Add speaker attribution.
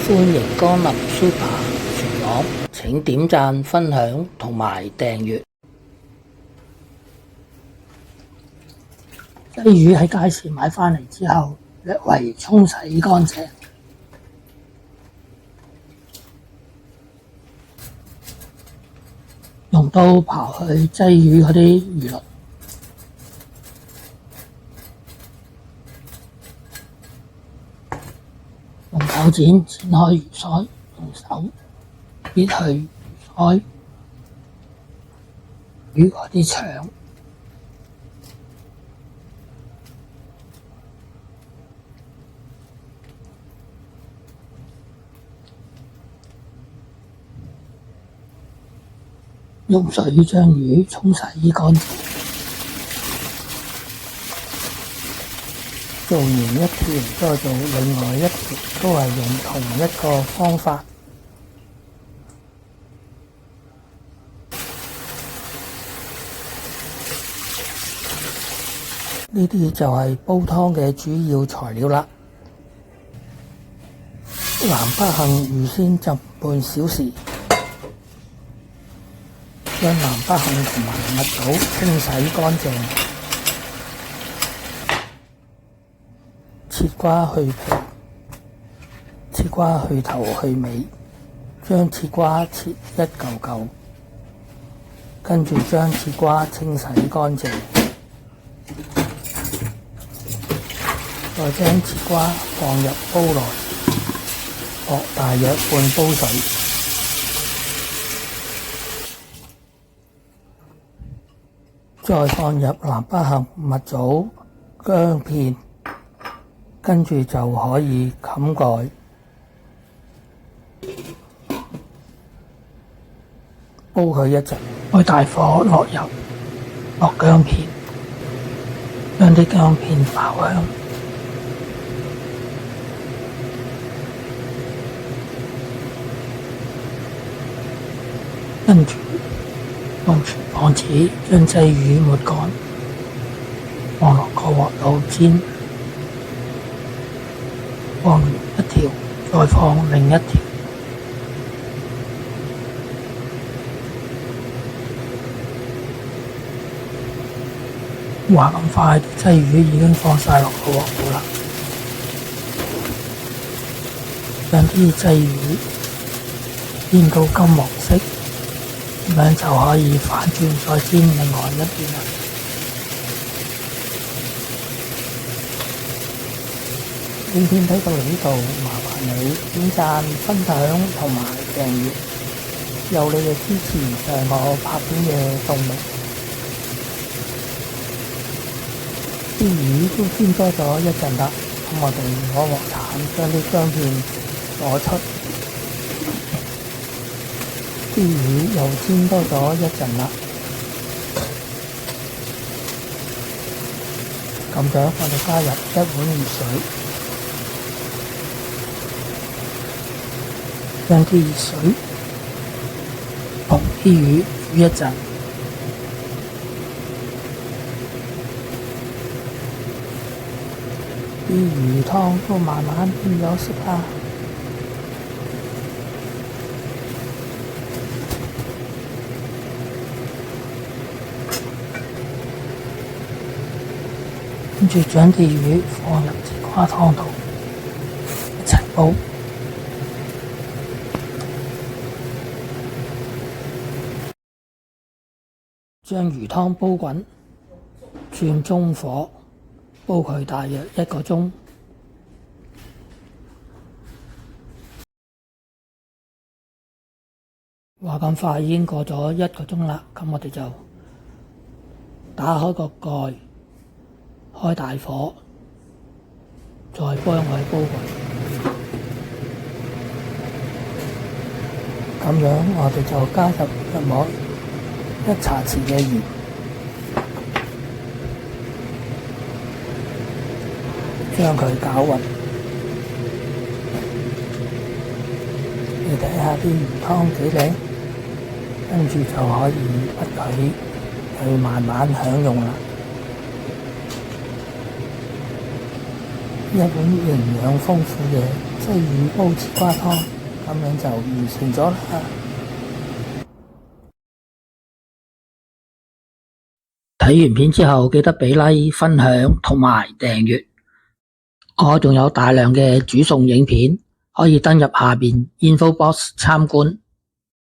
Speaker 1: 歡迎光臨 Super 廚房，請點讚、分享同埋訂閱。
Speaker 2: 雞魚喺街市買返嚟之後，略為沖洗乾淨，用刀刨去雞魚嗰啲魚鱗，用鉸剪剪開魚鰓，用手搣去魚鰓魚嗰啲腸。用水將魚沖洗乾淨。
Speaker 1: 做完一條再做另外一條，都係用同一個方法。呢啲就係煲湯嘅主要材料啦。南北杏預先浸半小時，將南北杏同埋蜜棗清洗乾淨，切瓜去皮，切瓜去頭去尾，將切瓜切一嚿嚿，跟住將切瓜清洗乾淨，再將切瓜放入煲內，鑊大約半煲水。再放入南北杏、蜜棗、薑片，跟住就可以冚蓋，煲佢一陣。
Speaker 2: 開大火落油，落薑片，將啲薑片爆香。跟住用廚房紙將雞魚抹乾，放落個鑊度煎，放完一條，再放另一條。話咁快，雞魚已經放晒落個鑊度啦。將啲雞魚煎到金黃色，咁樣就可以反轉再煎另外一邊啦。
Speaker 1: 影片睇到呢度，麻煩你點讚、分享同埋訂閱，有你嘅支持就係我拍片嘅動力。啲魚都煎多咗一陣啦，咁我哋攞鑊鏟將啲薑片攞出。啲魚又煎多咗一陣啦，咁樣我哋加入1碗熱水，
Speaker 2: 將啲熱水同啲魚煮一陣，
Speaker 1: 啲魚湯都慢慢變咗色啦。
Speaker 2: 跟住將啲魚放入節瓜湯度一齊煲。
Speaker 1: 將魚湯煲滾，轉中火，煲佢大約1個鐘。話咁快已經過咗1個鐘啦，咁我哋就打開個蓋，開大火，再幫佢煲滾。咁樣我哋就加入約莫1茶匙嘅鹽，將佢攪勻。你睇下啲魚湯幾靚，跟住就可以不佢去慢慢享用啦。一碗營養豐富嘅鯽魚煲切瓜湯，咁樣就完成咗啦。睇完片之後記得俾 like、分享同埋訂閱。我仲有大量嘅煮餸影片，可以登入下邊 info box 參觀。